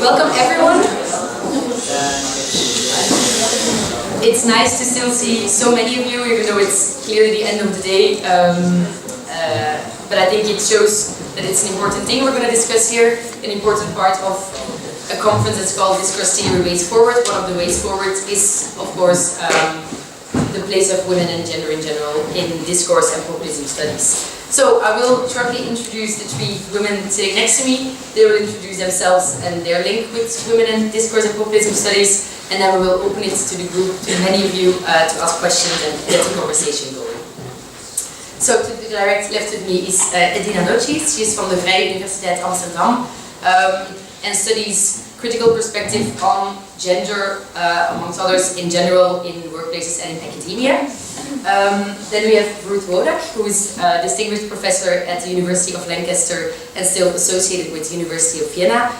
welcome everyone. It's nice to still see so many of you, even though it's clearly the end of the day. But I think it shows that it's an important thing we're going to discuss here, an important part of a conference that's called Discourse Theory Ways Forward. One of the ways forward is, of course, the place of women and gender in general in discourse and populism studies. So I will shortly introduce the three women sitting next to me. They will introduce themselves and their link with women and discourse and populism studies, and then we will open it to the group, to many of you, to ask questions and get the conversation going. So to the direct left of me is Edina Dóci. She's from the Vrije Universiteit Amsterdam and studies critical perspective on gender, amongst others, in general, in workplaces and in academia. Then we have Ruth Wodak, who is a distinguished professor at the University of Lancaster and still associated with the University of Vienna.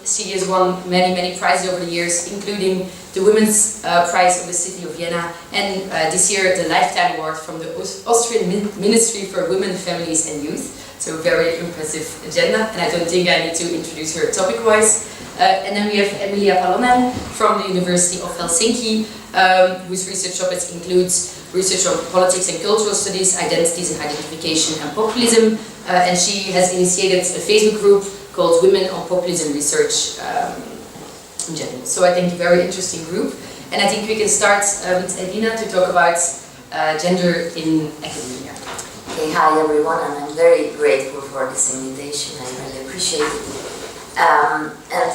She has won many prizes over the years, including the Women's Prize of the City of Vienna, and this year the Lifetime Award from the Austrian Ministry for Women, Families and Youth. So very impressive agenda, and I don't think I need to introduce her topic-wise. And then we have Emilia Palonen from the University of Helsinki, whose research topics includes research on politics and cultural studies, identities and identification and populism. And she has initiated a Facebook group called Women on Populism Research in general. So I think a very interesting group. And I think we can start with Edina to talk about gender in academia. Okay, hi everyone, and I'm very grateful for this invitation. I really appreciate it. And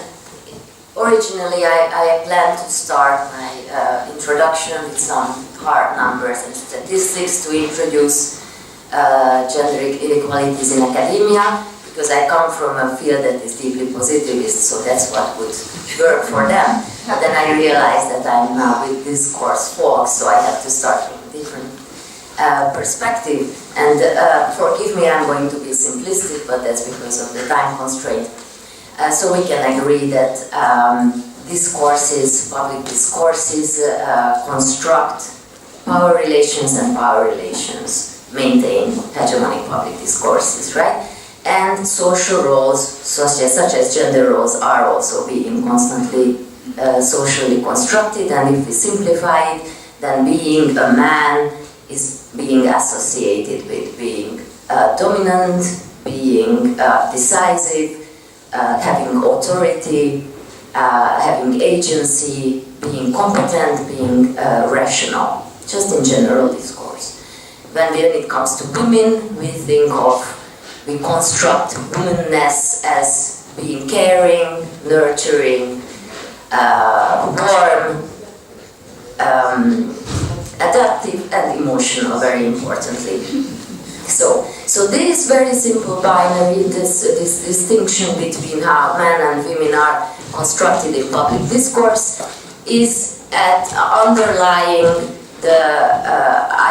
originally I planned to start my introduction with some hard numbers and statistics to introduce gender inequalities in academia, because I come from a field that is deeply positivist, so that's what would work for them. But then I realized that I'm now with discourse folks, so I have to start from a different perspective. And forgive me, I'm going to be simplistic, but that's because of the time constraint. So we can agree that discourses, public discourses, construct power relations, and power relations maintain hegemonic public discourses, right? And social roles, such as gender roles, are also being constantly socially constructed. And if we simplify it, then being a man is being associated with being dominant, being decisive, having authority, having agency, being competent, being rational, just in general discourse. When it comes to women, we construct womanness as being caring, nurturing, warm, adaptive and emotional, very importantly. So this very simple binary, this distinction between how men and women are constructed in public discourse is underlying the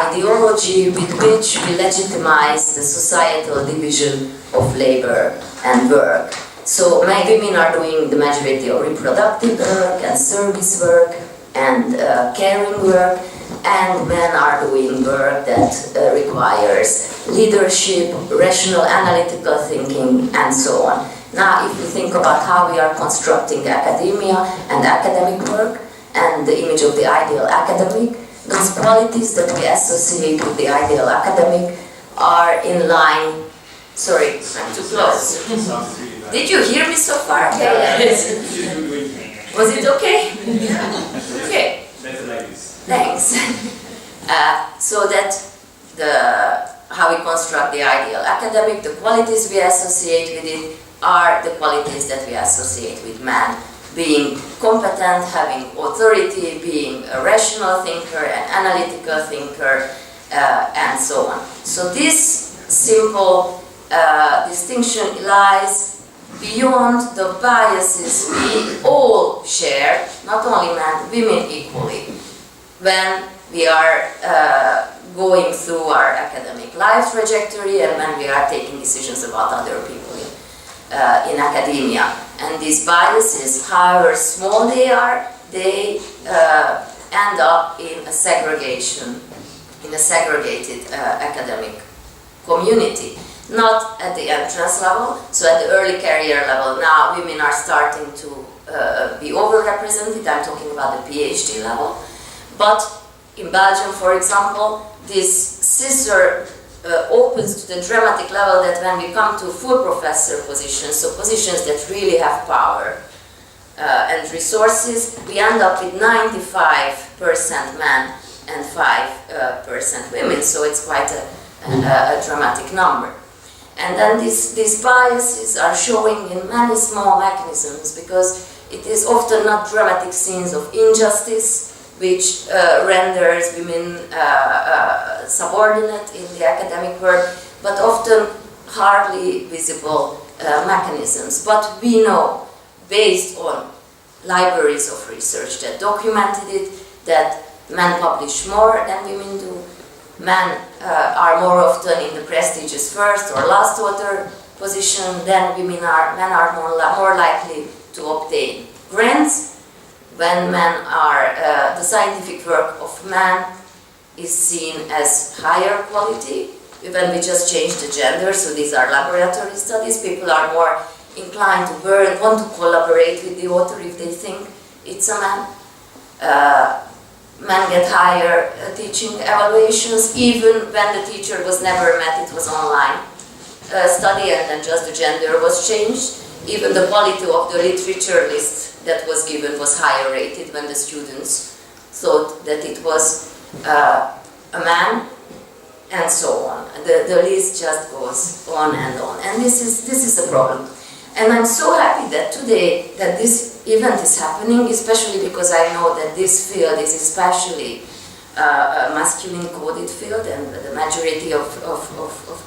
ideology with which we legitimize the societal division of labor and work. So women are doing the majority of reproductive work and service work and caring work, and men are doing work that requires leadership, rational analytical thinking, and so on. Now, if we think about how we are constructing academia and academic work and the image of the ideal academic, those qualities that we associate with the ideal academic are in line. Sorry, I'm too close. Did you hear me so far? Okay. Was it okay? Okay. Thanks. So that how we construct the ideal academic, the qualities we associate with it are the qualities that we associate with man. Being competent, having authority, being a rational thinker, an analytical thinker, and so on. So this simple distinction lies beyond the biases we all share, not only men, women equally, when we are going through our academic life trajectory and when we are taking decisions about other people in academia. And these biases, however small they are, they end up in a segregation, in a segregated academic community. not at the entrance level, so at the early career level. Now women are starting to be overrepresented. I'm talking about the PhD level. But in Belgium, for example, this scissor opens to the dramatic level that when we come to full professor positions, so positions that really have power and resources, we end up with 95% men and 5% women, so it's quite a dramatic number. And then these biases are showing in many small mechanisms, because it is often not dramatic scenes of injustice which renders women subordinate in the academic world, but often hardly visible mechanisms. But we know, based on libraries of research that documented it, that men publish more than women do. Men are more often in the prestigious first or last author position than women are. Men are more likely to obtain grants. When men are, the scientific work of men is seen as higher quality. When we just change the gender, so these are laboratory studies, people are more inclined to want to collaborate with the author if they think it's a man. Men get higher teaching evaluations, even when the teacher was never met, it was online study, and then just the gender was changed. Even the quality of the literature list that was given was higher rated when the students thought that it was a man, and so on. The list just goes on, and this is a problem. And I'm so happy that today that this event is happening, especially because I know that this field is especially a masculine coded field, and the majority of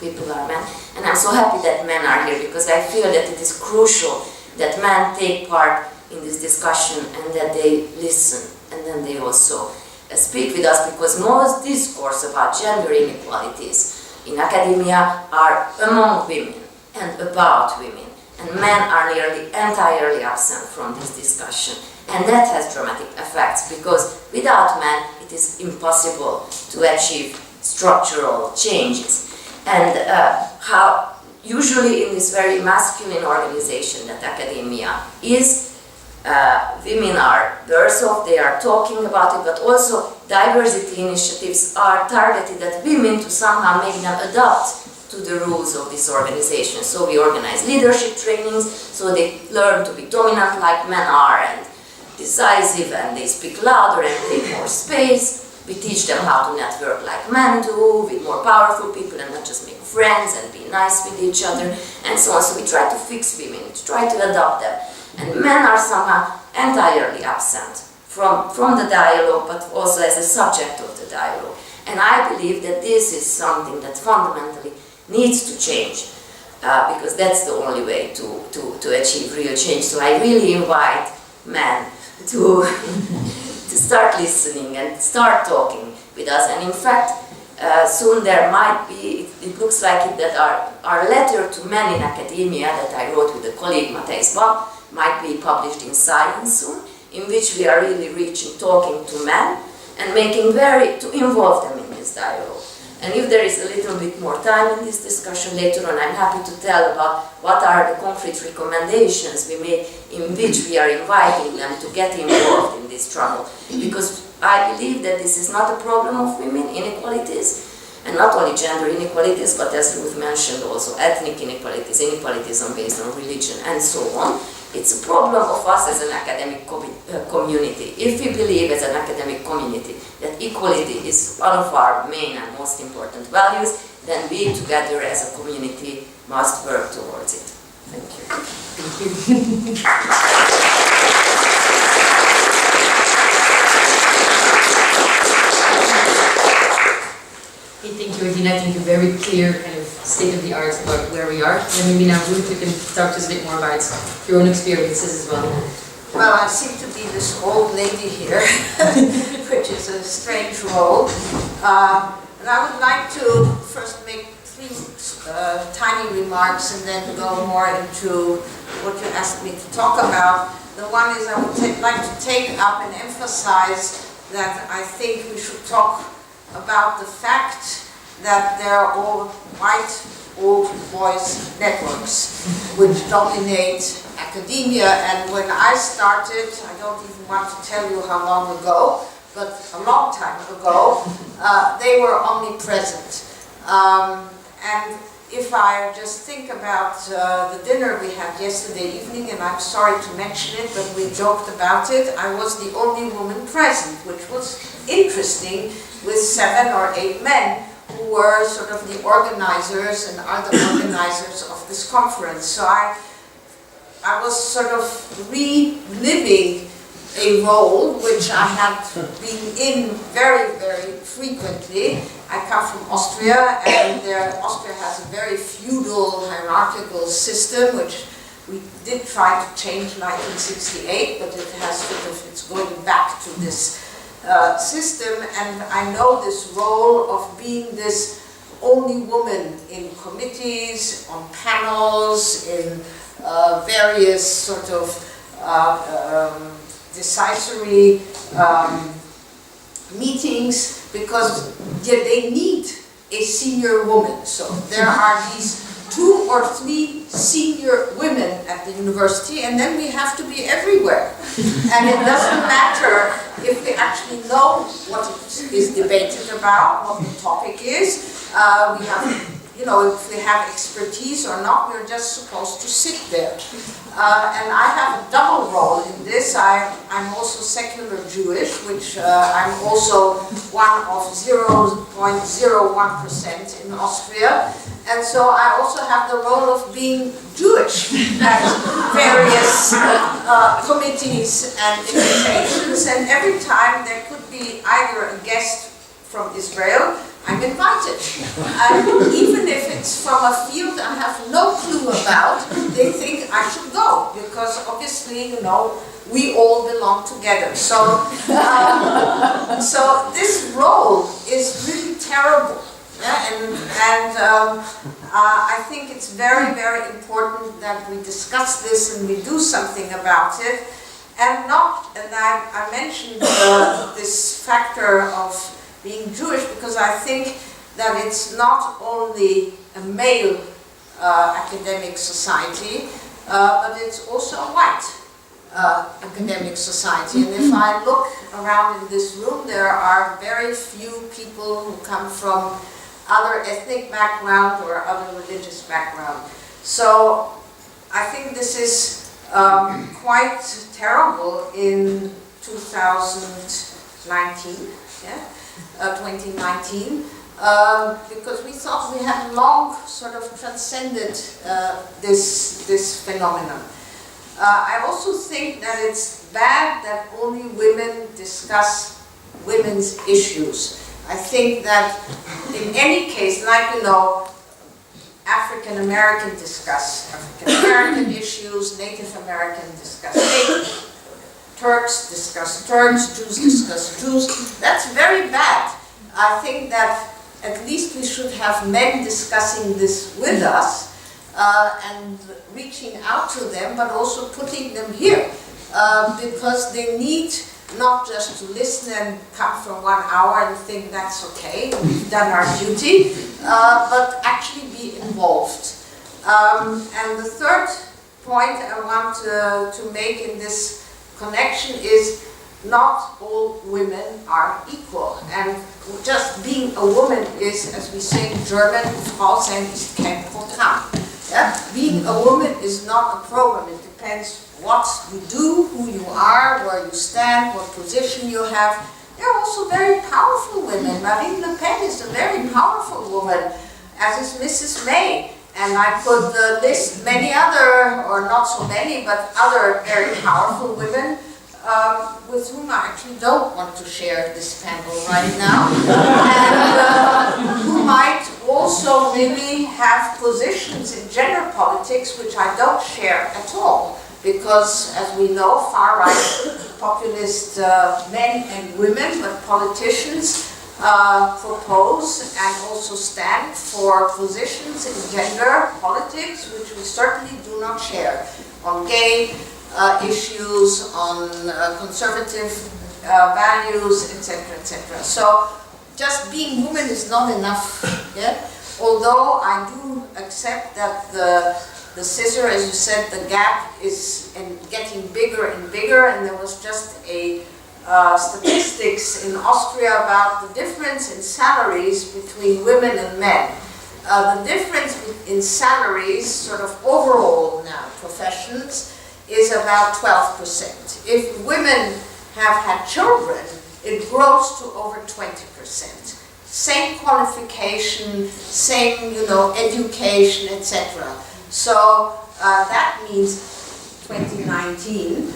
people are men. And I'm so happy that men are here, because I feel that it is crucial that men take part in this discussion and that they listen, and then they also speak with us, because most discourse about gender inequalities in academia are among women and about women. And men are nearly entirely absent from this discussion. And that has dramatic effects, because without men it is impossible to achieve structural changes. And how usually in this very masculine organization that academia is, women are worse off, they are talking about it, but also diversity initiatives are targeted at women to somehow make them adapt to the rules of this organization. So we organize leadership trainings, so they learn to be dominant like men are, and decisive, and they speak louder and take more space. We teach them how to network like men do, with more powerful people, and not just make friends and be nice with each other, and so on. So we try to fix women, to try to adopt them. And men are somehow entirely absent from the dialogue, but also as a subject of the dialogue. And I believe that this is something that fundamentally needs to change, because that's the only way to achieve real change. So I really invite men to start listening and start talking with us. And in fact, soon there might be, it looks like it, that our letter to men in academia that I wrote with a colleague, Matthijs Bach, might be published in Science soon, in which we are really talking to men and to involve them in this dialogue. And if there is a little bit more time in this discussion later on, I'm happy to tell about what are the concrete recommendations we made in which we are inviting them to get involved in this struggle. Because I believe that this is not a problem of women inequalities, and not only gender inequalities, but as Ruth mentioned, also ethnic inequalities, inequalities based on religion, and so on. It's a problem of us as an academic community. If we believe as an academic community that equality is one of our main and most important values, then we together as a community must work towards it. Thank you. Thank you. Thank you, Edina. I think a very clear kind of state-of-the-art about where we are. And maybe now, Ruth, you can talk to us a bit more about your own experiences as well. Well, I seem to be this old lady here, which is a strange role. And I would like to first make three tiny remarks and then go more into what you asked me to talk about. The one is I would like to take up and emphasize that I think we should talk about the fact that there are all white old boys networks, which dominate academia. And when I started, I don't even want to tell you how long ago, but a long time ago, they were omnipresent. And if I just think about the dinner we had yesterday evening, and I'm sorry to mention it, but we joked about it, I was the only woman present, which was interesting, with 7 or 8 men who were sort of the organizers and are the organizers of this conference. So I was sort of reliving a role which I had been in very, very frequently. I come from Austria, and Austria has a very feudal, hierarchical system, which we did try to change in 1968, but it has sort of, it's going back to this system, and I know this role of being this only woman in committees, on panels, in various sort of decisory meetings, because they need a senior woman. So there are these 2 or 3 senior women at the university, and then we have to be everywhere. And it doesn't matter if we actually know what it is debated about, what the topic is. We have, you know, if we have expertise or not, we're just supposed to sit there. And I have a double role in this. I'm also secular Jewish, which I'm also one of 0.01% in Austria. And so I also have the role of being Jewish at various committees and invitations. And every time there could be either a guest from Israel, I'm invited. And even if it's from a field I have no clue about, they think I should go, because obviously, you know, we all belong together. So, so this role is really terrible. Yeah? And I think it's very, very important that we discuss this and we do something about it. And I mentioned this factor of being Jewish, because I think that it's not only a male academic society, but it's also a white academic society. And if I look around in this room, there are very few people who come from other ethnic background or other religious background. So I think this is quite terrible in 2019. Yeah? 2019, because we thought we had long sort of transcended this phenomenon. I also think that it's bad that only women discuss women's issues. I think that in any case, like, you know, African American discuss African American issues, Native American discuss Native, Turks discuss Turks, Jews discuss Jews. That's very bad. I think that at least we should have men discussing this with us and reaching out to them, but also putting them here because they need not just to listen and come for 1 hour and think that's okay, we've done our duty, but actually be involved. And the third point I want to make in this connection is not all women are equal, and just being a woman is, as we say in German, Frau sein ist kein Programm. Yeah? Being a woman is not a program. It depends what you do, who you are, where you stand, what position you have. There are also very powerful women. Marine Le Pen is a very powerful woman, as is Mrs. May. And I could list many other, or not so many, but other very powerful women with whom I actually don't want to share this panel right now, and who might also really have positions in gender politics which I don't share at all, because as we know, far-right populist men and women, but politicians propose and also stand for positions in gender politics which we certainly do not share, on gay issues, on conservative values, etc., etc. So just being woman is not enough. Yeah? although I do accept that the scissor, as you said, the gap is getting bigger and bigger, and there was just a statistics in Austria about the difference in salaries between women and men. The difference in salaries, sort of overall now, professions, is about 12%. If women have had children, it grows to over 20%. Same qualification, same, education, etc. So that means 2019,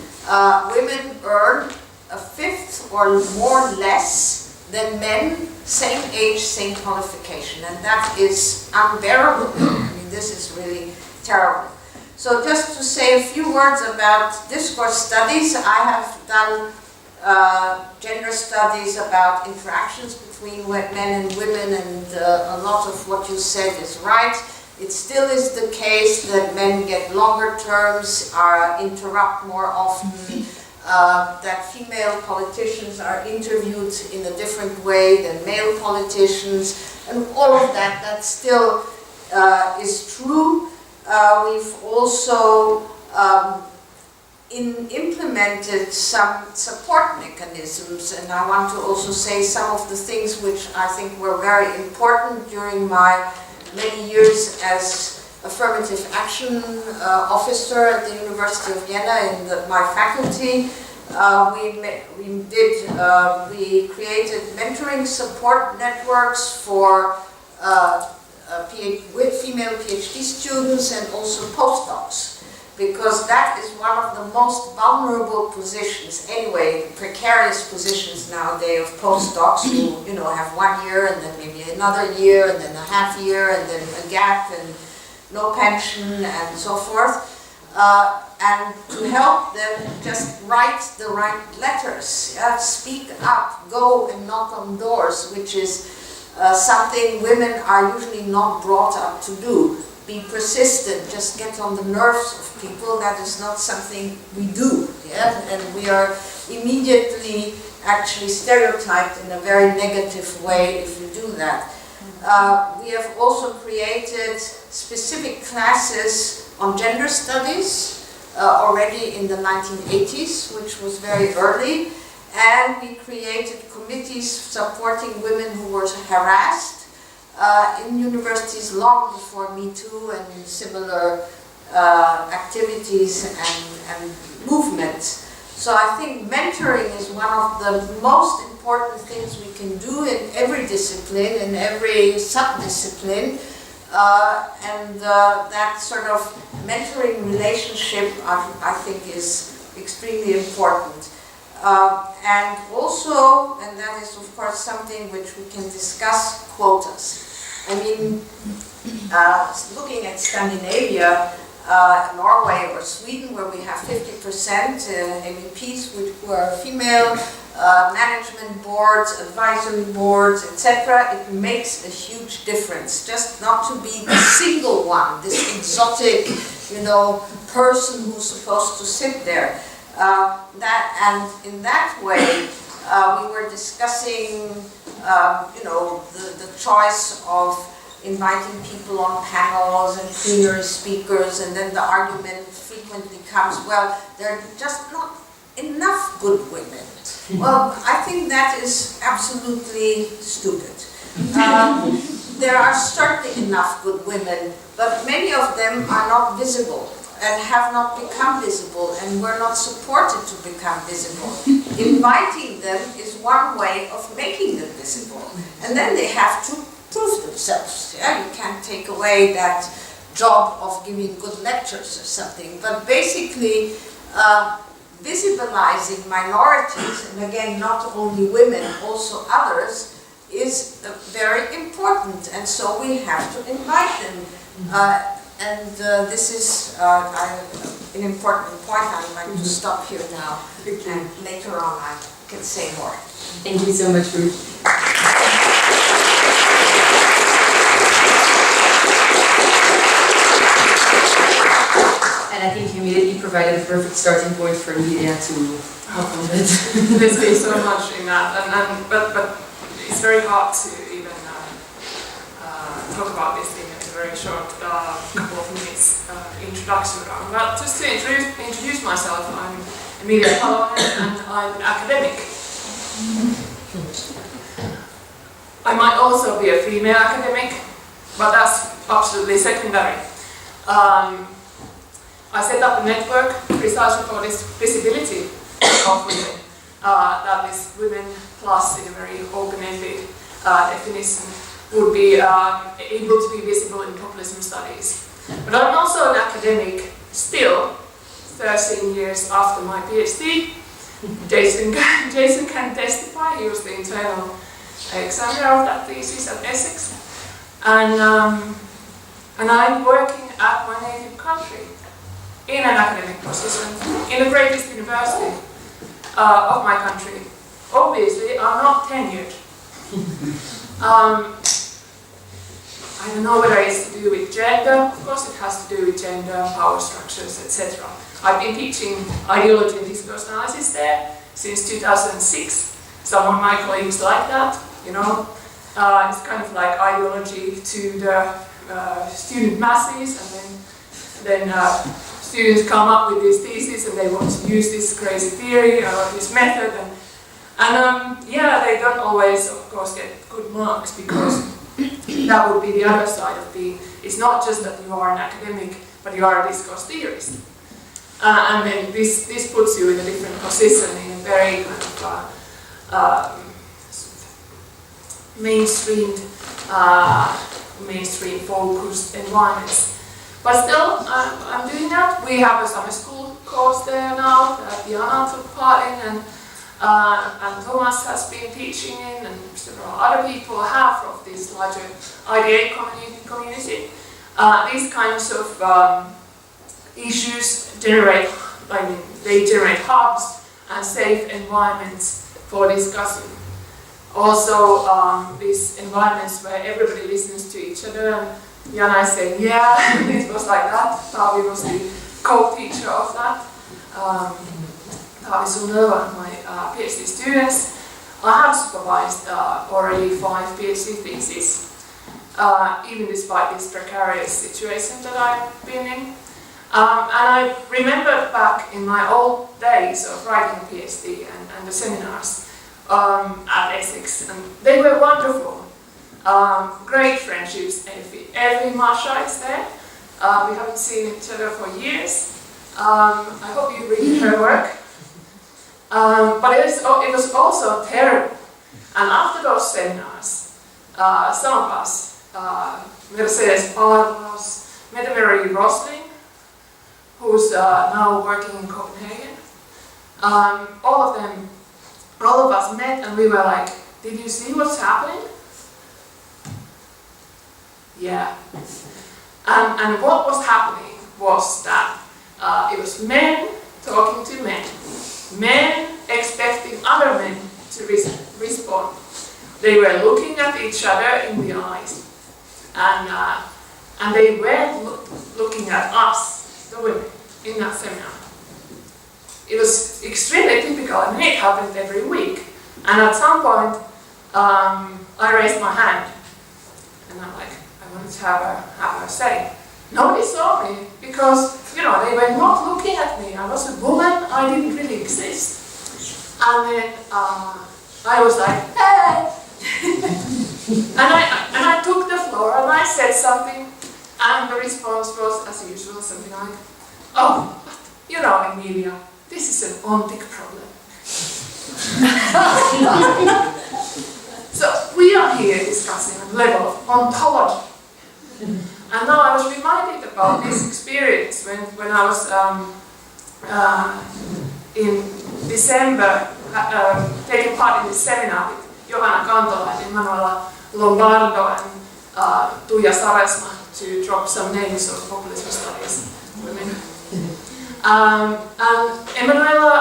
women earn a fifth or more less than men, same age, same qualification, and that is unbearable. I mean, this is really terrible. So just to say a few words about discourse studies, I have done gender studies about interactions between men and women, and a lot of what you said is right. It still is the case that men get longer terms, interrupt more often, that female politicians are interviewed in a different way than male politicians, and all of that still is true. We've also implemented some support mechanisms, and I want to also say some of the things which I think were very important during my many years as affirmative action officer at the University of Vienna in my faculty. We created mentoring support networks for female PhD students and also postdocs, because that is one of the most vulnerable positions, anyway, precarious positions nowadays of postdocs who, have 1 year and then maybe another year and then a half year and then a gap and no pension and so forth. And to help them just write the right letters, speak up, go and knock on doors, which is something women are usually not brought up to do. Be persistent, just get on the nerves of people. That is not something we do, and we are immediately actually stereotyped in a very negative way if we do that. We have also created specific classes on gender studies already in the 1980s, which was very early, and we created committees supporting women who were harassed in universities long before Me Too and similar activities and movements. So I think mentoring is one of the most important things we can do in every discipline, in every sub-discipline, and that sort of mentoring relationship I think is extremely important. And also, and that is of course something which we can discuss, quotas. I mean, looking at Scandinavia, Norway or Sweden, where we have 50% MEPs who are female, management boards, advisory boards, etc., it makes a huge difference. Just not to be the single one, this exotic, person who's supposed to sit there. And in that way, we were discussing, the choice of inviting people on panels and plenary speakers, and then the argument frequently comes, well, there are just not enough good women. Well, I think that is absolutely stupid. There are certainly enough good women, but many of them are not visible and have not become visible and were not supported to become visible. Inviting them is one way of making them visible, and then they have to prove themselves. You can't take away that job of giving good lectures or something, but basically visibilizing minorities, and again not only women, also others, is very important, and so we have to invite them. This is an important point. I would like to stop here now, and later on I can say more. Thank you so much, Ruth. And I think you immediately provided a perfect starting point for Emilia to hop on it. There's been so much in that, but it's very hard to even talk about this in a very short couple of minutes introduction round. But just to introduce myself, I'm Emilia Palonen and I'm an academic. I might also be a female academic, but that's absolutely secondary. I set up a network precisely for this visibility of women. That is women plus, in a very open-ended definition, would be able to be visible in populism studies. But I'm also an academic still, 13 years after my PhD. Jason can testify, he was the internal examiner of that thesis at Essex. And I'm working at my native country in an academic position in the greatest university of my country. Obviously, I'm not tenured. I don't know whether it's to do with gender. Of course, it has to do with gender, power structures, etc. I've been teaching ideology and discourse analysis there since 2006. Some of my colleagues like that, you know. It's kind of like ideology to the student masses, and then students come up with these theses and they want to use this crazy theory or this method, and yeah, they don't always, of course, get good marks, because that would be the other side of being. It's not just that you are an academic, but you are a discourse theorist, and then this puts you in a different position in a very kind of mainstream focused environments. But still, I'm doing that. We have a summer school course there now that Jana took part in, and Thomas has been teaching in, and several other people have of this larger IDA community. These kinds of issues generate hubs and safe environments for discussion. Also, these environments where everybody listens to each other, and Jana is saying, yeah, it was like that. Tavi was the co-teacher of that. Tavi Sunova, my PhD students. I have supervised already 5 PhD theses, even despite this precarious situation that I've been in. And I remember back in my old days of writing a PhD and the seminars at Essex, and they were wonderful. Great friendships. Every Marsha is there. We haven't seen each other for years. I hope you read her work. But it was also terrible. And after those seminars, some of us, Mercedes Palavos, Mary Rosling, who's now working in Copenhagen, all of us met, and we were like, did you see what's happening? Yeah. And what was happening was that it was men talking to men. Men expecting other men to respond. They were looking at each other in the eyes. And they weren't looking at us, the women, in that seminar. It was extremely typical. I mean, it happened every week. And at some point, I raised my hand. And I'm like, I wanted to have a say. Nobody saw me because, you know, they were not looking at me. I was a woman, I didn't really exist. And then I was like, hey! and I took the floor and I said something, and the response was, as usual, something like, oh, but, you know, Emilia, this is an ontic problem. So we are here discussing a level of ontology. And now I was reminded about this experience when I was in December taking part in this seminar with Johanna Kantola and Emanuela Lombardo and Tuija Saresma, to drop some names of populism studies women. And Emanuela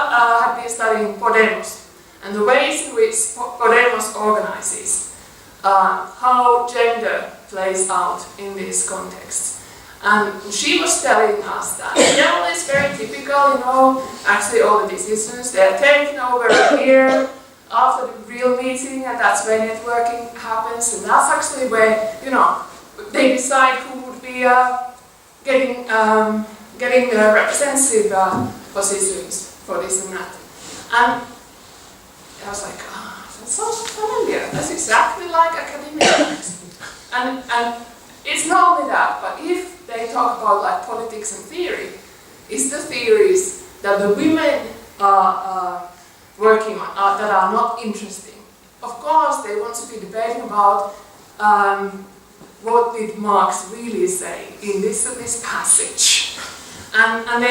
had been studying Podemos and the ways in which Podemos organizes, how gender plays out in this context. And she was telling us that, yeah, well, it's very typical, you know, actually all the decisions, they're taken over here after the real meeting, and that's where networking happens, and that's actually where, you know, they decide who would be getting representative positions for this and that. And I was like, that sounds familiar. That's exactly like academia. and it's not only that, but if they talk about like politics and theory, it's the theories that the women are working on that are not interesting. Of course, they want to be debating about what did Marx really say in this passage, and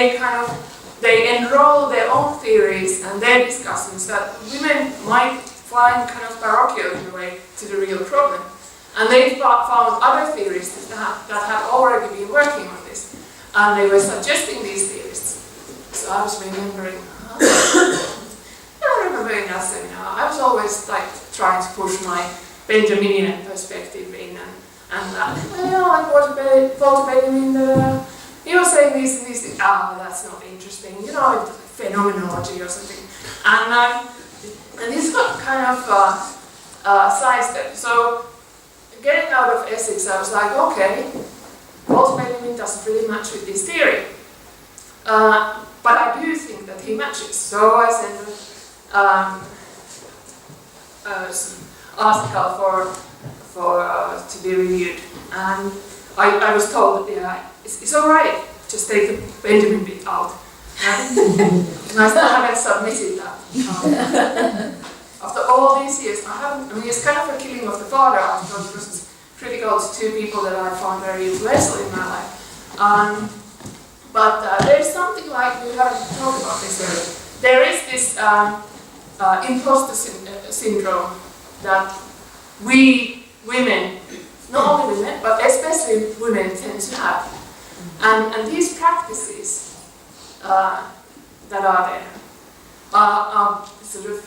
they enroll their own theories and their discussions that women might find kind of parochial in a way to the real problem. And they found other theorists that had already been working on this, and they were suggesting these theories. So I was remembering, I remember in that seminar, I was always like trying to push my Benjaminian perspective in, and like Walter Benjamin, he was saying this and this, that's not interesting, phenomenology or something. And this got kind of sidestepped. So getting out of ethics, I was like, okay, Walter Benjamin doesn't really match with this theory. But I do think that he matches. So I sent an article to be reviewed. And I was told, it's all right, just take the Benjamin bit out. And I still haven't submitted that. After all these years, it's kind of a killing of the father article because it's critical to two people that I found very influential in my life. But there's something like, we haven't talked about this earlier. There is this imposter syndrome that we women, not only women, but especially women tend to have. And these practices that are there are sort of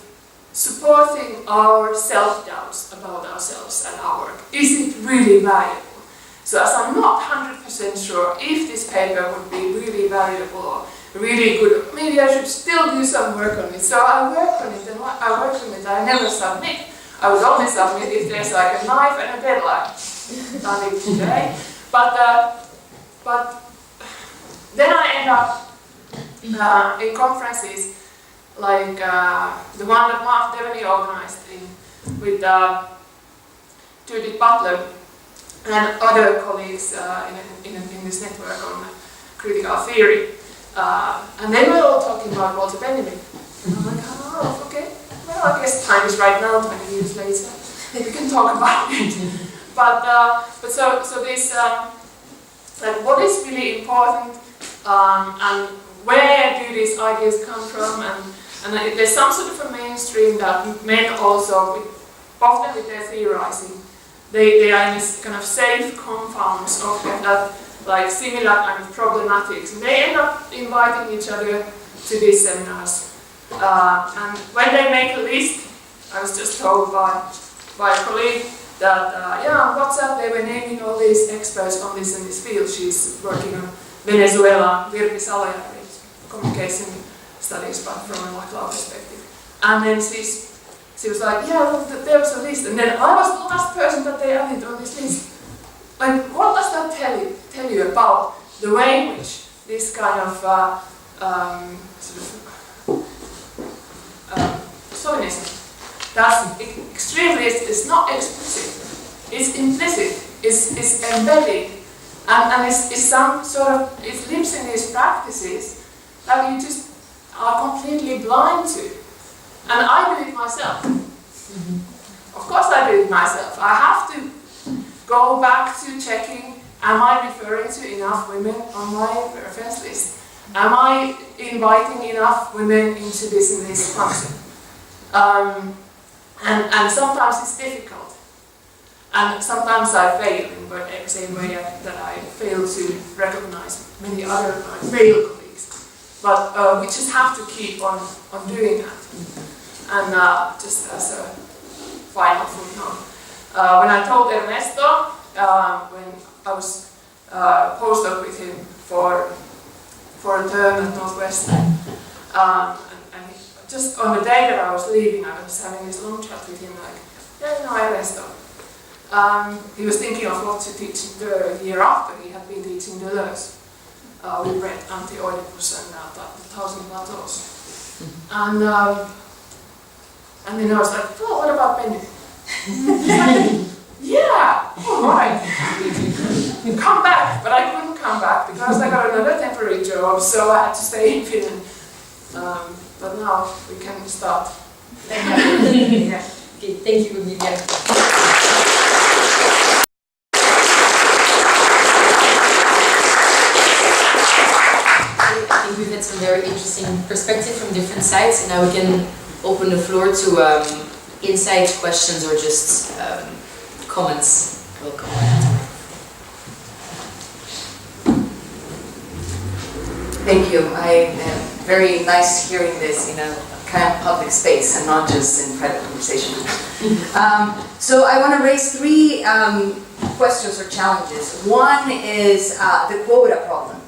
supporting our self-doubts about ourselves and our work. Is it really valuable? So as I'm not 100% sure if this paper would be really valuable or really good, maybe I should still do some work on it. So I work on it, and I work on it, I never submit. I would only submit if there's like a knife and a deadline. Done it today. But then I end up in conferences like the one that Mark Devaney organized with Judith Butler and other colleagues in this network on critical theory. And they were all talking about Walter Benjamin. And I'm like, oh, okay. Well, I guess time is right now, 20 years later. We can talk about it. But so this, like, what is really important, and where do these ideas come from, and there's some sort of a mainstream that men also, often with their theorizing, they are in this kind of safe confounds of that, like similar kind of problematics. And they end up inviting each other to these seminars. And when they make a list, I was just told by a colleague that, on WhatsApp they were naming all these experts on this and this field. She's working on Venezuela, Vrije, communication studies, but from a law perspective. And then she was like, there was a list, and then I was the last person that they added on this list. Like, what does that tell you about the way in which this kind of chauvinism, that's extremely, it's not explicit, it's implicit, it's embedded, and it's some sort of, it lives in these practices that you just are completely blind to. And I do it myself. Of course I do it myself. I have to go back to checking, am I referring to enough women on my reference list? Am I inviting enough women into this and this function? And sometimes it's difficult. And sometimes I fail in the same way that I fail to recognize many other male colleagues. But we just have to keep on doing that. And just as a final footnote, when I told Ernesto, when I was postdoc with him for a term at Northwestern, and just on the day that I was leaving, I was having this long chat with him, like, Ernesto, he was thinking of what to teach the year after. He had been teaching Deleuze. We read Anti-Oedipus and the Thousand Battles. And then I was like, oh, what about Benjamin? Yeah, all right. Come back, but I couldn't come back because I got another temporary job, so I had to stay in Finland. But now we can start. Thank you. Yeah. Okay, thank you, Emilia. I think we've had some very interesting perspective from different sides, and now we can open the floor to insight questions or just comments. Welcome. Thank you. Very nice hearing this in a kind of public space and not just in private conversation. So I want to raise three questions or challenges. One is the quota problem.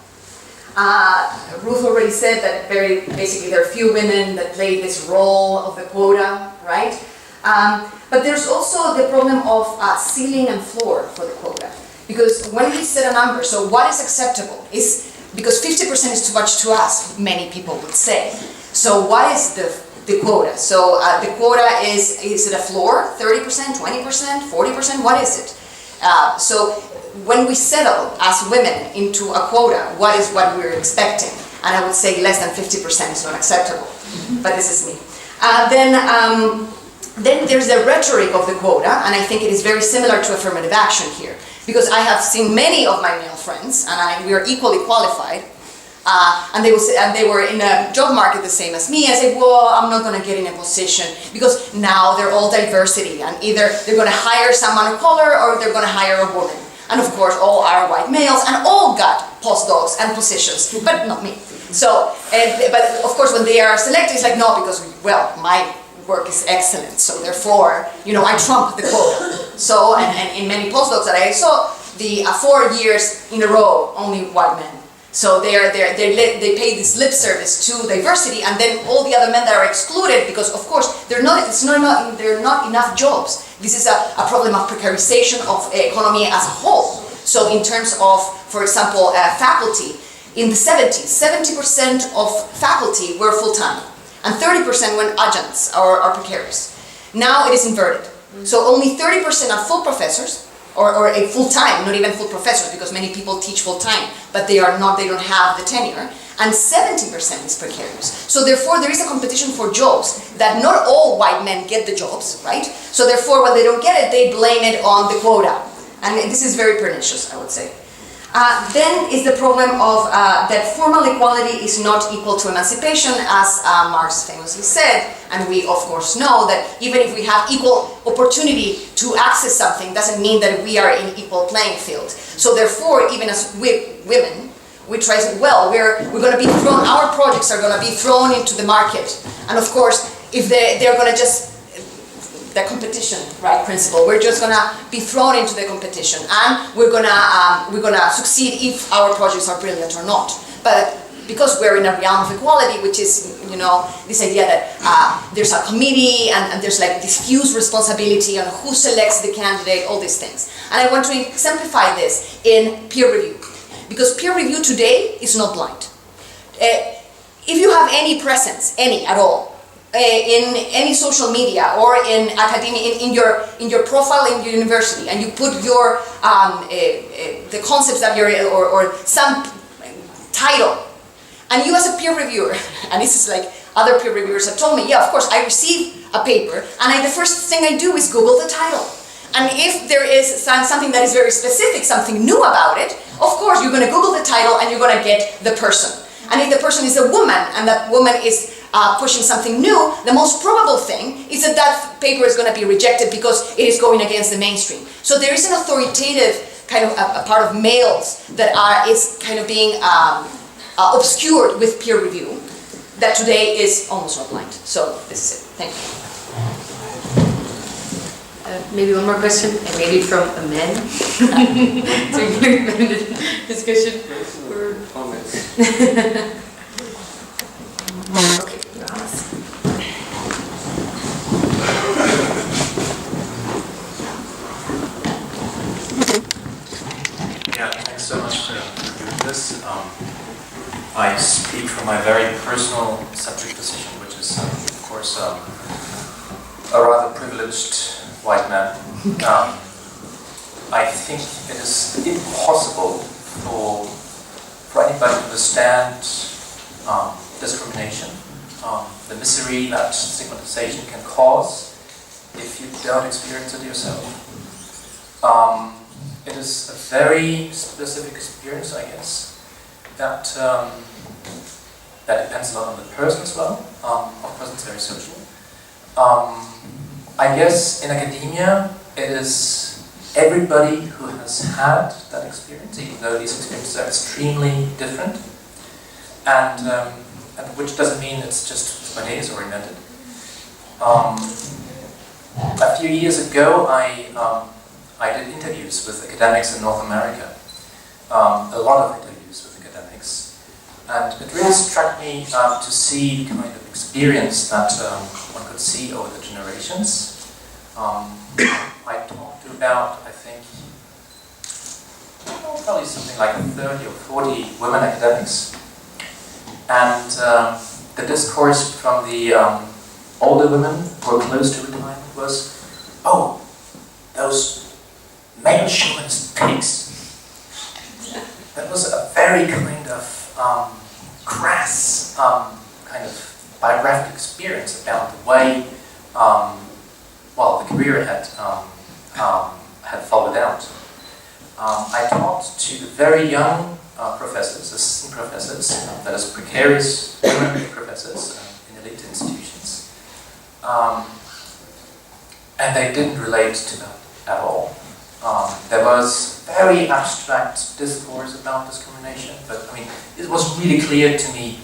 Ruth already said that basically there are few women that play this role of the quota, right? But there's also the problem of ceiling and floor for the quota. Because when we set a number, so what is acceptable is, because 50% is too much to us, many people would say. So what is the quota? So the quota is it a floor, 30%, 20%, 40%, what is it? So when we settle as women into a quota, what is what we're expecting? And I would say less than 50% is not acceptable, but this is me. Then there's the rhetoric of the quota, and I think it is very similar to affirmative action here. Because I have seen many of my male friends, and we are equally qualified, and they were in a job market the same as me. I say, well, I'm not going to get in a position because now they're all diversity, and either they're going to hire someone of color or they're going to hire a woman. And of course, all are white males, and all got postdocs and positions, but not me. So, but of course, when they are selected, it's like, no, because, well, my work is excellent, so therefore, I trump the quota. So, and in many postdocs that I saw, the 4 years in a row, only white men. So they pay this lip service to diversity, and then all the other men that are excluded, because of course there are not enough jobs. This is a problem of precarization of economy as a whole. So in terms of, for example, faculty, in the 70s, 70% of faculty were full-time, and 30% were adjuncts or precarious. Now it is inverted. So only 30% are full professors, or a full-time, not even full professors, because many people teach full-time, but they don't have the tenure, and 70% is precarious. So therefore there is a competition for jobs that not all white men get the jobs, right? So therefore when they don't get it, they blame it on the quota. And this is very pernicious, I would say. Then is the problem of that formal equality is not equal to emancipation, as Marx famously said, and we of course know that even if we have equal opportunity to access something, doesn't mean that we are in equal playing field. So therefore, even as women, we try to, well, we're going to be thrown, our projects are going to be thrown into the market, and of course, if they're going to just, the competition, right, principle. We're just gonna be thrown into the competition, and we're gonna succeed if our projects are brilliant or not. But because we're in a realm of equality, which is, this idea that there's a committee and there's like diffuse responsibility on who selects the candidate, all these things. And I want to exemplify this in peer review, because peer review today is not blind. If you have any presence, any at all, in any social media or in academia, in your profile in your university, and you put your the concepts that you're or some title, and you as a peer reviewer, and this is like other peer reviewers have told me, yeah, of course, I receive a paper, and the first thing I do is Google the title, and if there is something that is very specific, something new about it, of course you're going to Google the title and you're going to get the person, and if the person is a woman and that woman is pushing something new, the most probable thing is that paper is going to be rejected because it is going against the mainstream. So there is an authoritative kind of a part of males that is kind of being obscured with peer review that today is almost not blind. So this is it. Thank you. Maybe one more question, and maybe from a man. To include the discussion. Or comments. Okay. from my very personal subject position, which is, of course, a rather privileged white man, I think it is impossible for anybody to understand discrimination, the misery that stigmatization can cause if you don't experience it yourself. It is a very specific experience, I guess, that depends a lot on the person as well. Of course, it's very social. I guess in academia, it is everybody who has had that experience, even though these experiences are extremely different, and which doesn't mean it's just spontaneous or invented. A few years ago, I did interviews with academics in North America, a lot of interviews with academics, and it really struck me to see the kind of experience that one could see over the generations. I talked to about, I think, probably something like 30 or 40 women academics, and the discourse from the older women who were close to retirement was, "Oh, those male chauvinist pigs." That was a very kind of crass kind of biographic experience about the way the career had followed out. I talked to the very young professors, assistant professors, that is precarious women professors in elite institutions, and they didn't relate to that at all. There was very abstract discourse about discrimination, but I mean, it was really clear to me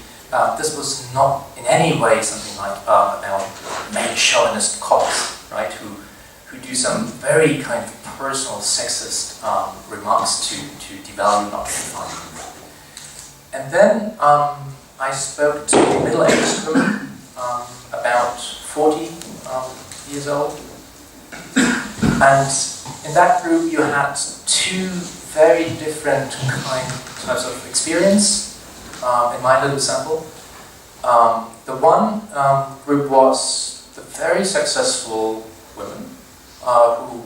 this was not in any way something like about male chauvinist cops, right, who do some very kind of personal sexist remarks to devalue not define. And then I spoke to a middle-aged woman, about 40 years old, and in that group you had two very different types of experience in my little sample. The one group was the very successful women who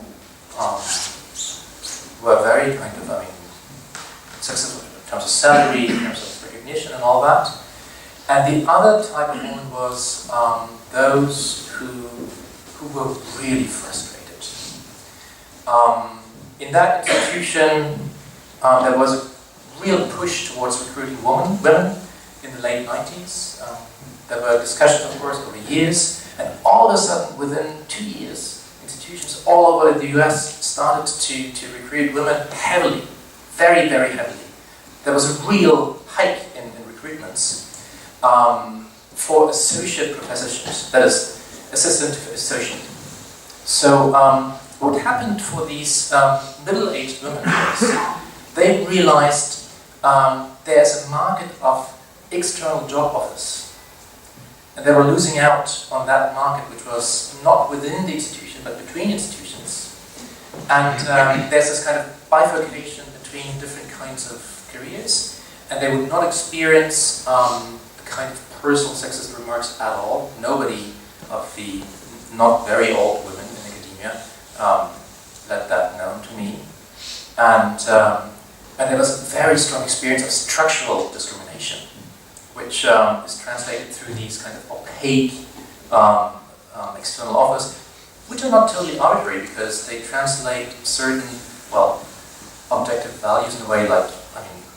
were very kind of, successful in terms of salary, in terms of recognition and all that. And the other type of woman was those who were really frustrated. In that institution, there was a real push towards recruiting women in the late 90s. There were discussions, of course, over years, and all of a sudden, within 2 years, institutions all over the US started to recruit women heavily, very, very heavily. There was a real hike in recruitments for associate professorships, that is, assistant to associate. So what happened for these middle-aged women was they realized there's a market of external job offers. And they were losing out on that market, which was not within the institution, but between institutions. And there's this kind of bifurcation between different kinds of careers, and they would not experience the kind of personal sexist remarks at all. Nobody of the not very old women in academia let that known to me. And there was a very strong experience of structural discrimination, which is translated through these kind of opaque external offers, which are not totally arbitrary because they translate certain, objective values in a way like,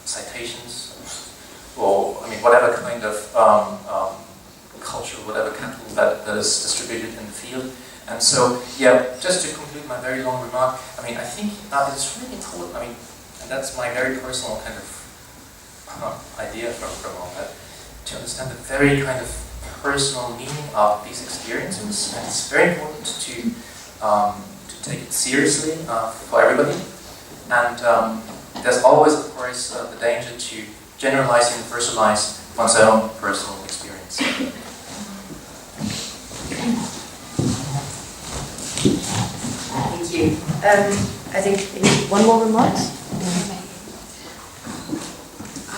citations, or, whatever kind of culture, whatever capital that is distributed in the field. And so, just to conclude my very long remark, I think it's really important, and that's my very personal kind of idea from all that, to understand the very kind of personal meaning of these experiences, and it's very important to take it seriously for everybody. And there's always, of course, the danger to generalize, universalize one's own personal experience. Thank you. I think maybe one more remark.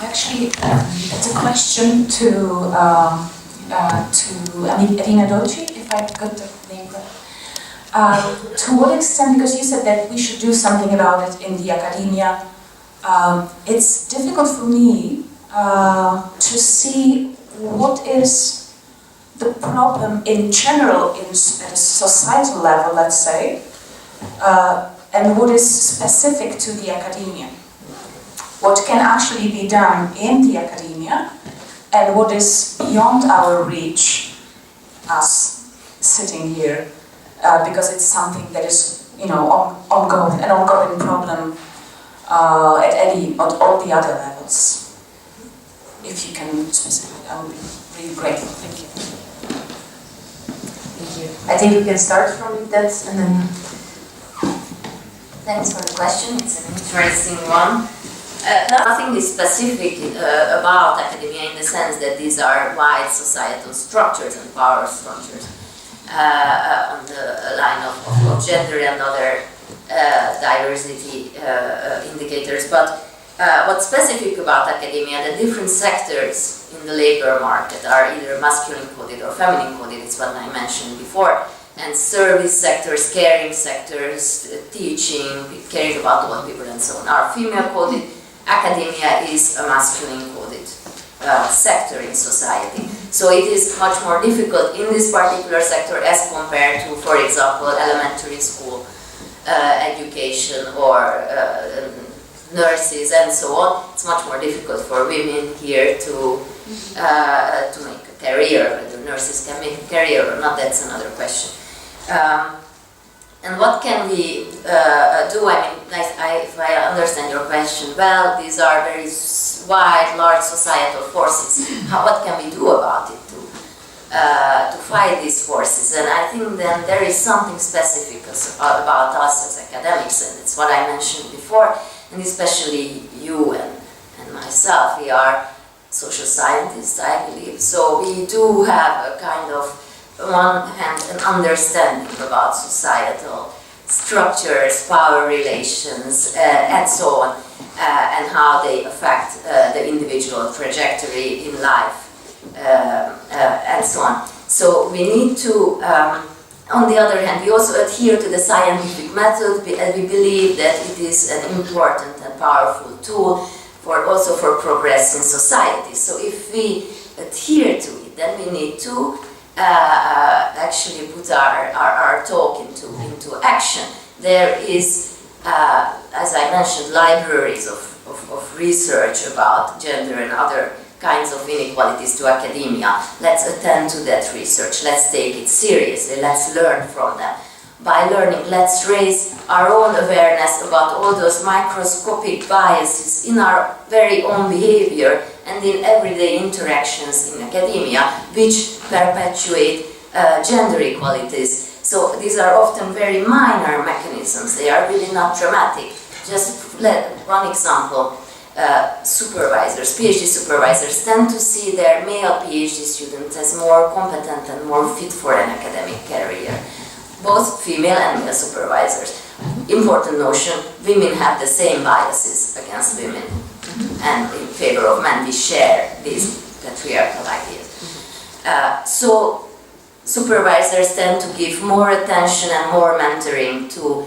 I actually actually, it's a question to Edina Dóci, if I got the name right. To what extent, because you said that we should do something about it in the academia, it's difficult for me to see what is the problem in general at a societal level, let's say, and what is specific to the academia. What can actually be done in the academia, and what is beyond our reach, us sitting here, because it's something that is, an ongoing problem at all the other levels. If you can specify, I would be really grateful. Thank you. Thank you. I think we can start from that, and then. Thanks for the question. It's an interesting one. Nothing is specific about academia in the sense that these are wide societal structures and power structures on the line of gender and other diversity indicators. But what's specific about academia, the different sectors in the labor market are either masculine coded or feminine coded, it's what I mentioned before. And service sectors, caring sectors, teaching, caring about old people and so on are female coded. Academia is a masculine coded sector in society. So it is much more difficult in this particular sector as compared to, for example, elementary school education or nurses and so on. It's much more difficult for women here to make a career. Whether nurses can make a career or not, that's another question. And what can we do? I mean, if I understand your question well, these are very wide, large societal forces. What can we do about it to fight these forces? And I think then there is something specific about us as academics, and it's what I mentioned before, and especially you and myself. We are social scientists, I believe, so we do have a kind of, on one hand, an understanding about societal structures, power relations, and so on, and how they affect the individual trajectory in life, and so on. So we need to, on the other hand, we also adhere to the scientific method, and we believe that it is an important and powerful tool also for progress in society. So if we adhere to it, then we need to actually put our talk into action. There is, as I mentioned, libraries of research about gender and other kinds of inequalities to academia. Let's attend to that research. Let's take it seriously. Let's learn from them. By learning, let's raise our own awareness about all those microscopic biases in our very own behavior and in everyday interactions in academia, which perpetuate gender inequalities. So these are often very minor mechanisms. They are really not dramatic. Just one example. Supervisors, PhD supervisors, tend to see their male PhD students as more competent and more fit for an academic career. Both female and male supervisors. Important notion, women have the same biases against women and in favor of men. We share these patriarchal ideas. So supervisors tend to give more attention and more mentoring to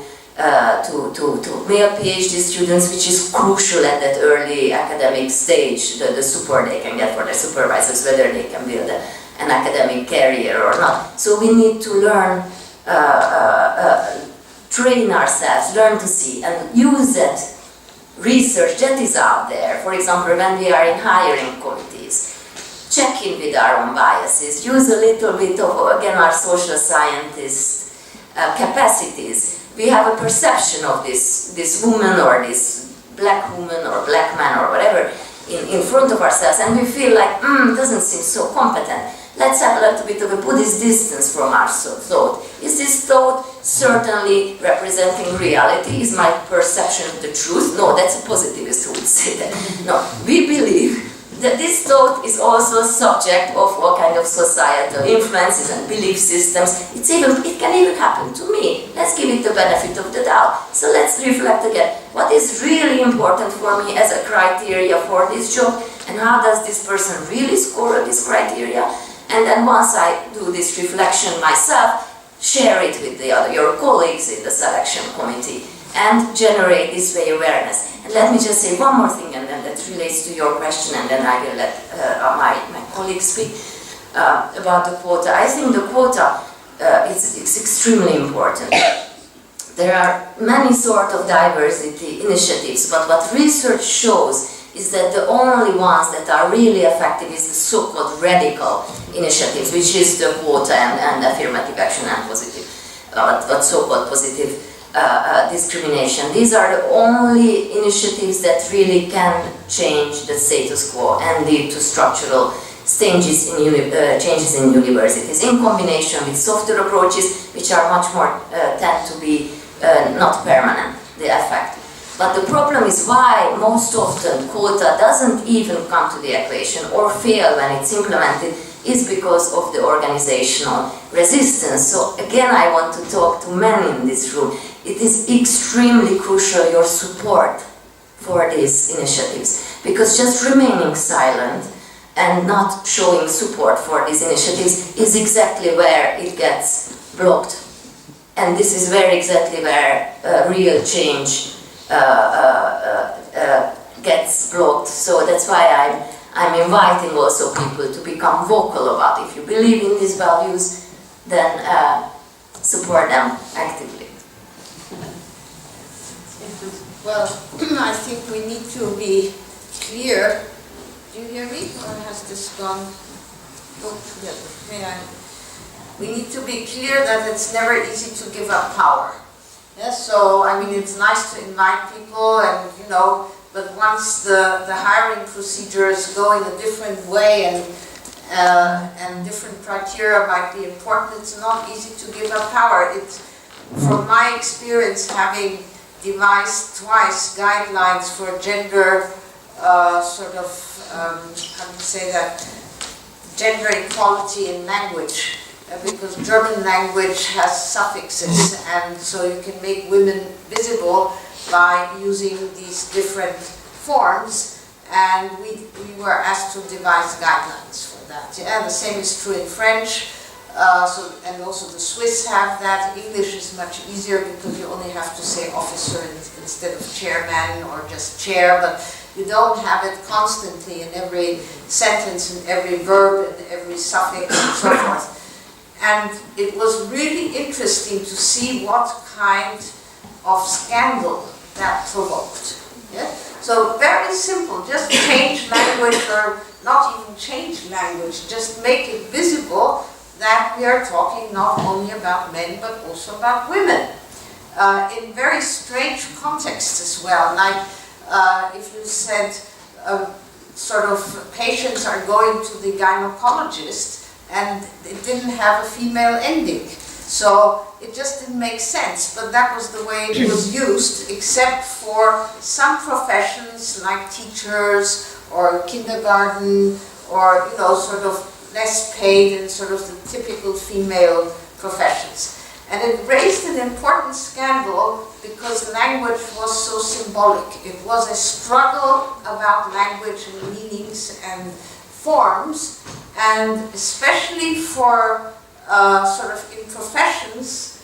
male PhD students, which is crucial at that early academic stage, the support they can get for their supervisors, whether they can build an academic career or not. So we need to learn, train ourselves, learn to see, and use that research that is out there. For example, when we are in hiring committees, check in with our own biases, use a little bit of, again, our social scientist capacities. We have a perception of this woman or this black woman or black man or whatever in front of ourselves, and we feel like, doesn't seem so competent. Let's have a little bit of a Buddhist distance from our thought. Is this thought certainly representing reality? Is my perception of the truth? No, that's a positivist who would say that. No, we believe that this thought is also subject of all kind of societal influences and belief systems. It can even happen to me. Let's give it the benefit of the doubt. So let's reflect again. What is really important for me as a criteria for this job? and how does this person really score on this criteria? And then once I do this reflection myself, share it with your colleagues in the selection committee and generate this way awareness. And let me just say one more thing, and then that relates to your question, and then I will let my colleagues speak about the quota. I think the quota is extremely important. There are many sort of diversity initiatives, but what research shows is that the only ones that are really effective is the so-called radical initiatives, which is the quota and affirmative action and positive, but so-called positive discrimination. These are the only initiatives that really can change the status quo and lead to structural changes in universities, in combination with softer approaches, which are much more tend to be not permanent, the effect. But the problem is why most often quota doesn't even come to the equation or fail when it's implemented is because of the organizational resistance. So again, I want to talk to men in this room. It is extremely crucial your support for these initiatives, because just remaining silent and not showing support for these initiatives is exactly where it gets blocked. And this is exactly where real change gets blocked. So that's why I'm inviting also people to become vocal about, if you believe in these values, then support them actively. Well, I think we need to be clear. Do you hear me? Or has this gone? Oh, yeah. We need to be clear that it's never easy to give up power. Yes, so I mean, it's nice to invite people, and but once the hiring procedures go in a different way and different criteria might be important, it's not easy to give up power. It's, from my experience, having devised twice guidelines for gender how do you say that, gender equality in language, because German language has suffixes, and so you can make women visible by using these different forms, and we were asked to devise guidelines for that. Yeah, the same is true in French, and also the Swiss have that. English is much easier because you only have to say officer instead of chairman or just chair, but you don't have it constantly in every sentence, in every verb, in every suffix, and so forth. And it was really interesting to see what kind of scandal that provoked. Yeah? So very simple, just change language, or not even change language, just make it visible that we are talking not only about men but also about women. In very strange contexts as well, like if you said sort of patients are going to the gynecologist and it didn't have a female ending. So it just didn't make sense, but that was the way it was used, except for some professions like teachers or kindergarten, or sort of less paid and sort of the typical female professions. And it raised an important scandal because language was so symbolic. It was a struggle about language and meanings and forms, and especially for sort of in professions,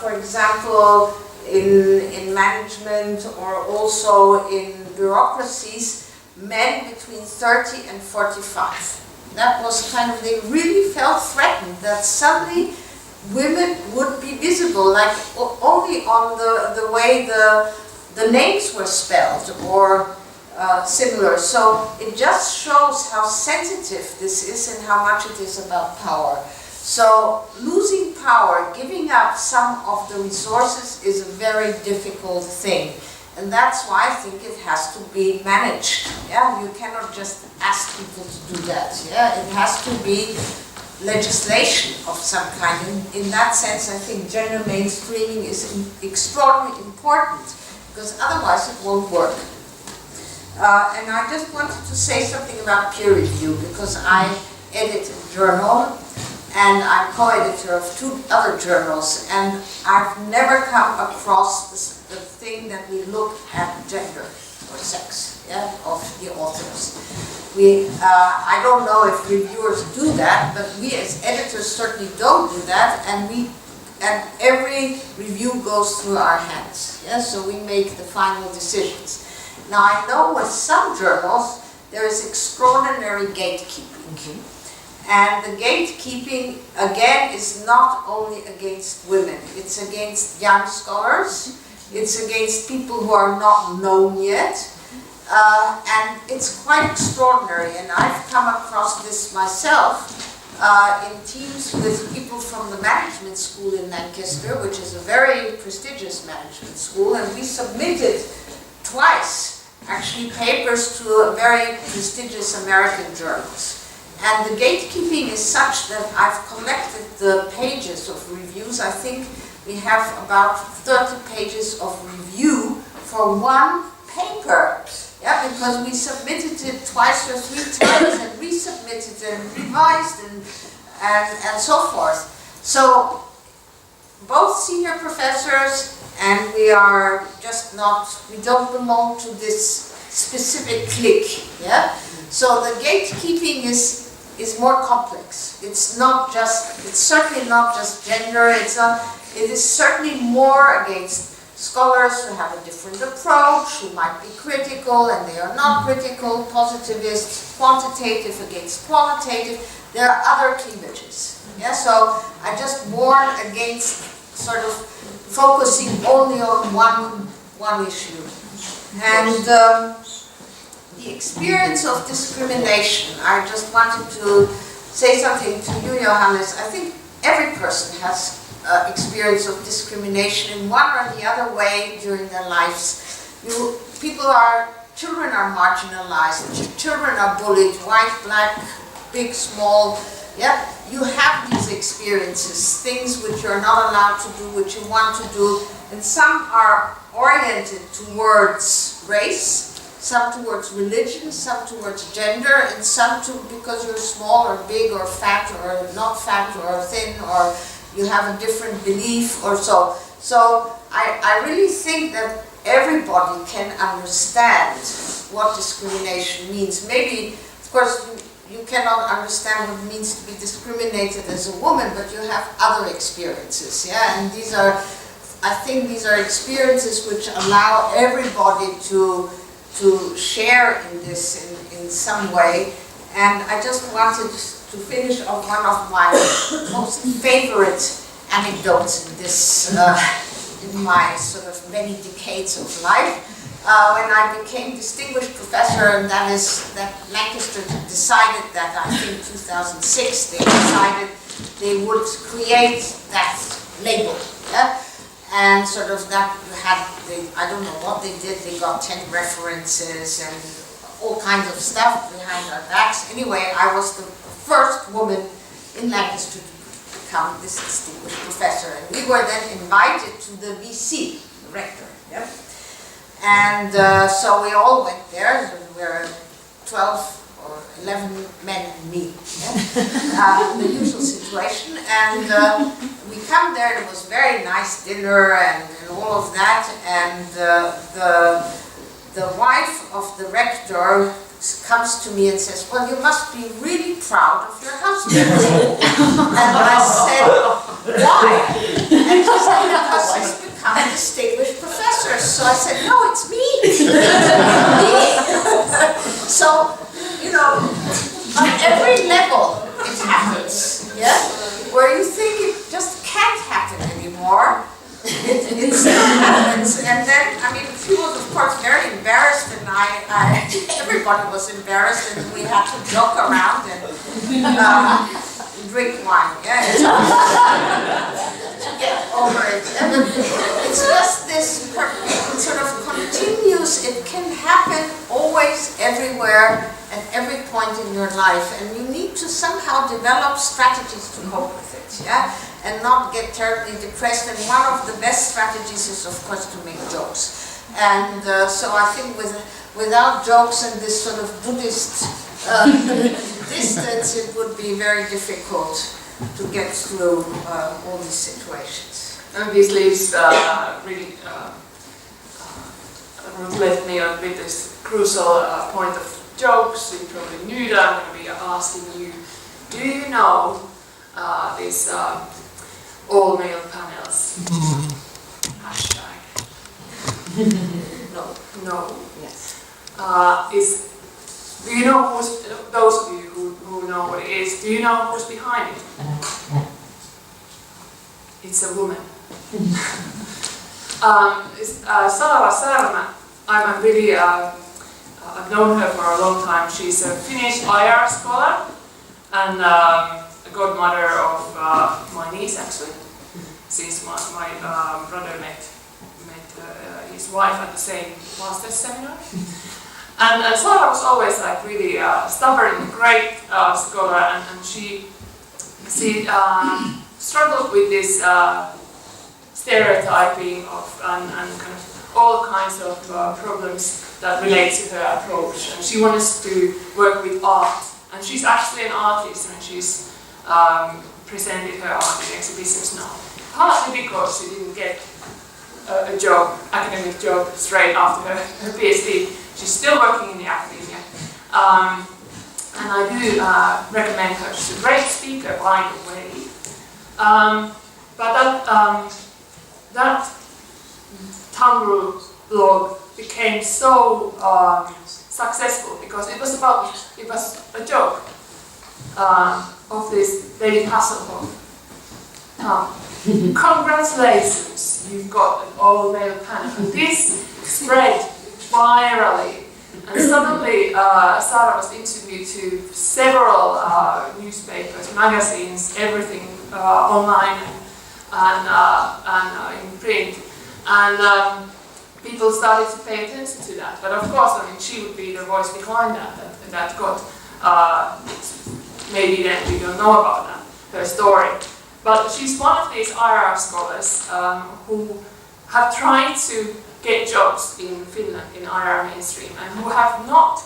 for example, in management or also in bureaucracies, men between 30 and 45. That was kind of, they really felt threatened that suddenly women would be visible, like only on the way the names were spelled or similar. So it just shows how sensitive this is and how much it is about power. So losing power, giving up some of the resources is a very difficult thing. And that's why I think it has to be managed. Yeah, you cannot just ask people to do that. Yeah, it has to be legislation of some kind. In that sense, I think gender mainstreaming is extraordinarily important, because otherwise it won't work. And I just wanted to say something about peer review, because I edit a journal and I'm co-editor of 2 other journals, and I've never come across the thing that we look at gender or sex, yeah, of the authors. I don't know if reviewers do that, but we as editors certainly don't do that, and every review goes through our hands. Yeah? So we make the final decisions. Now I know with some journals there is extraordinary gatekeeping. And the gatekeeping, again, is not only against women. It's against young scholars. It's against people who are not known yet. And it's quite extraordinary. And I've come across this myself in teams with people from the management school in Lancaster, which is a very prestigious management school. And we submitted twice, actually, papers to a very prestigious American journals. And the gatekeeping is such that I've collected the pages of reviews. I think we have about 30 pages of review for one paper. Yeah, because we submitted it twice or 3 times and resubmitted and revised and so forth. So both senior professors and we are just not, we don't belong to this specific clique. Yeah? So the gatekeeping is more complex. It's not just, it's certainly not just gender, it is certainly more against scholars who have a different approach, who might be critical and they are not critical, positivists, quantitative against qualitative. There are other cleavages. Yeah? So I just warn against sort of focusing only on one issue. And the experience of discrimination, I just wanted to say something to you, Johannes. I think every person has experience of discrimination in one or the other way during their lives. Children are marginalized, children are bullied, white, black, big, small. Yeah, you have these experiences, things which you're not allowed to do, which you want to do, and some are oriented towards race, some towards religion, some towards gender, and some because you're small or big or fat or not fat or thin or you have a different belief or so. So I really think that everybody can understand what discrimination means. Maybe, of course, you cannot understand what it means to be discriminated as a woman, but you have other experiences, yeah? And I think these are experiences which allow everybody to share in this in some way. And I just wanted to finish on one of my most favorite anecdotes in this, in my sort of many decades of life. When I became distinguished professor, and that Lancaster decided that, I think 2006, they decided they would create that label. Yeah? And sort of that I don't know what they did, they got 10 references and all kinds of stuff behind our backs. Anyway, I was the first woman in Lancaster to become this distinguished professor. And we were then invited to the VC, the rector. Yeah? And so we all went there. There were 12 or 11 men and me. Yeah? The usual situation. And we come there, it was a very nice dinner and all of that. And the wife of the rector comes to me and says, well, you must be really proud of your husband. And I said, why? And she said, because he's become a distinguished professor. So I said, no, it's me. So, you know, on every level it happens, yeah? Where you think it just can't happen anymore. It still happens, and then, I mean, she was of course very embarrassed, and everybody was embarrassed, and we had to joke around and drink wine, yeah, to get over it. And it's just this sort of continuous, it can happen always, everywhere, at every point in your life, and you need to somehow develop strategies to cope with it, yeah? And not get terribly depressed. And one of the best strategies is, of course, to make jokes. And so I think without jokes and this sort of Buddhist distance, it would be very difficult to get through all these situations. And this leaves Ruth left me with this crucial point of jokes. You probably knew that I'm going to be asking you, do you know these all-male panels? Hashtag. No. No. Yes. Do you know who's, those of you who know what it is, do you know who's behind it? It's a woman. Saara Särmä, I'm really, I've known her for a long time. She's a Finnish IR scholar and a godmother of my niece actually, since my brother met his wife at the same master's seminar. And Saara was always like really stubborn, great scholar, and she struggled with this stereotyping of and kind of all kinds of problems that relate to her approach. And she wants to work with art, and she's actually an artist, and she's presented her art in exhibitions now. Partly because she didn't get a job, academic job, straight after her PhD. She's still working in the academia. And I do recommend her. She's a great speaker, by the way. But that Tumblr blog became so successful because it was a joke of this David Hasselhoff. Congratulations, you've got an all-male panel. This spread virally, and suddenly Saara was interviewed to several newspapers, magazines, everything online and in print, and people started to pay attention to that. But of course, I mean, she would be the voice behind that got maybe then we don't know about that, her story. But she's one of these IR scholars who have tried to get jobs in Finland in IR mainstream and who have not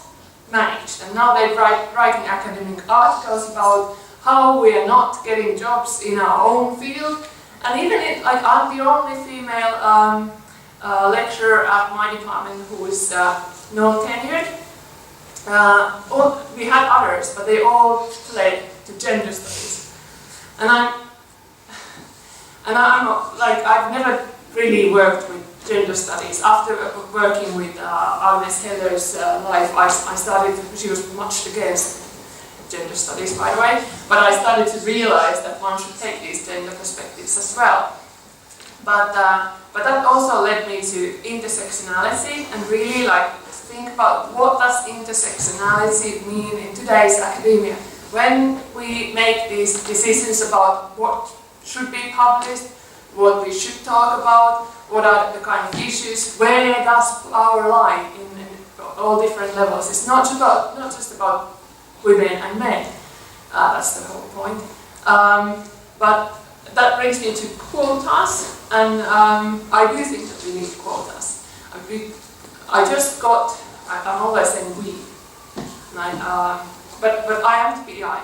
managed. And now they're writing academic articles about how we are not getting jobs in our own field. And even like I'm the only female lecturer at my department who is non-tenured. We had others, but they all fled to gender studies. And I've never really worked with gender studies. After working with Agnes Heller's life, I started, she was much against gender studies, by the way, but I started to realize that one should take these gender perspectives as well. But that also led me to intersectionality and really like think about what does intersectionality mean in today's academia. When we make these decisions about what should be published, what we should talk about, what are the kind of issues, where does our line in all different levels? It's not just about women and men. That's the whole point. But that brings me to quotas, and I do think that we need quotas. I'm always saying we, but I am the PI.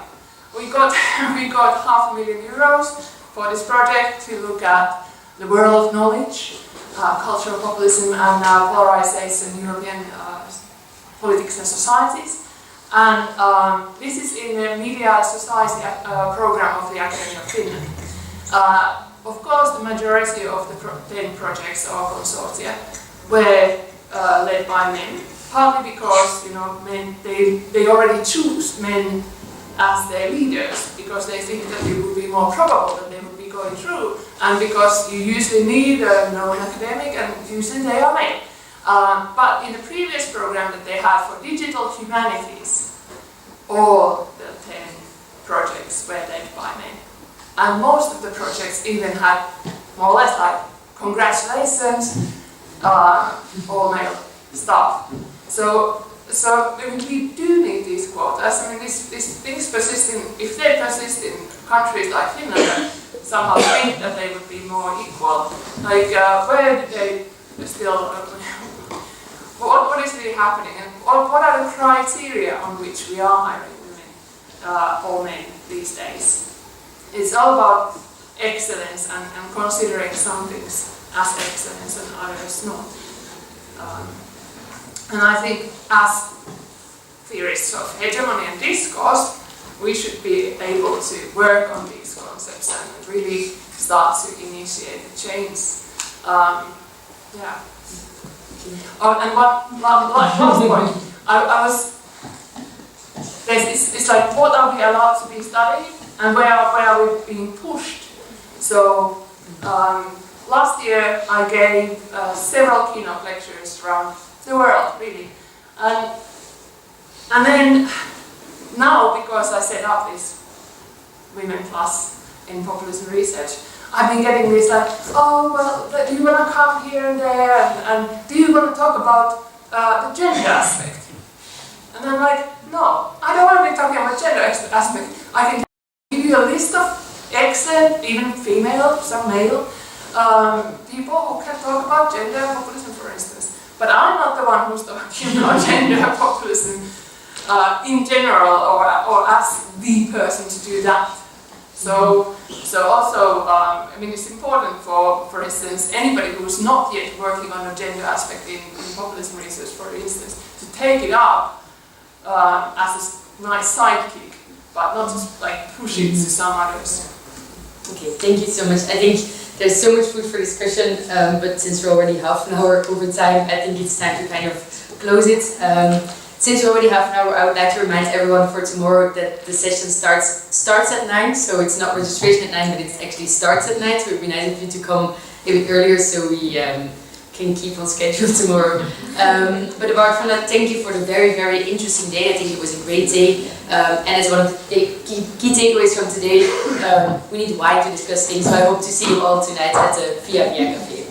We got €500,000 for this project to look at the world of knowledge, cultural populism and polarization in European politics and societies. And this is in the Media Society program of the Academy of Finland. Of course, the majority of the 10 projects or consortia were led by men, partly because men they already choose men as their leaders because they think that it would be more probable that they would be going through, and because you usually need a known academic and usually they are male. But in the previous program that they had for digital humanities, all the 10 projects were led by men. And most of the projects even had more or less like congratulations, all male staff. So we do need these quotas. I mean, these things persist if they persist in countries like Finland that somehow think that they would be more equal. Like, where do they still, what is really happening? And what are the criteria on which we are hiring women or men these days? It's all about excellence and considering some things as excellence and others not. And I think as theorists of hegemony and discourse, we should be able to work on these concepts and really start to initiate the change. Yeah. And one last point. I was. It's like, what are we allowed to be studied, and where are we being pushed? So last year I gave several keynote lectures around the world, really, and then now, because I set up this Women Plus in Populism Research, I've been getting this like, oh well, do you want to come here and there, and do you want to talk about the gender aspect? And I'm like, no, I don't want to be talking about gender aspect. I can give you a list of excellent, even female, some male, people who can talk about gender populism, for instance. But I'm not the one who's talking about gender populism in general, or as the person to do that. So also, I mean, it's important for instance, anybody who's not yet working on a gender aspect in populism research, for instance, to take it up as a nice sidekick, but not just like push it to some others. Okay, thank you so much. I think there's so much food for discussion, but since we're already half an hour over time, I think it's time to kind of close it. Since we're already half an hour, I would like to remind everyone for tomorrow that the session starts at 9, so it's not registration at 9, but it actually starts at 9, so it would be nice of you to come a bit earlier so we can keep on schedule tomorrow. But apart from that, thank you for the very, very interesting day. I think it was a great day. And as one of the key takeaways from today, we need wine to discuss things, so I hope to see you all tonight at the Vrije Cafe.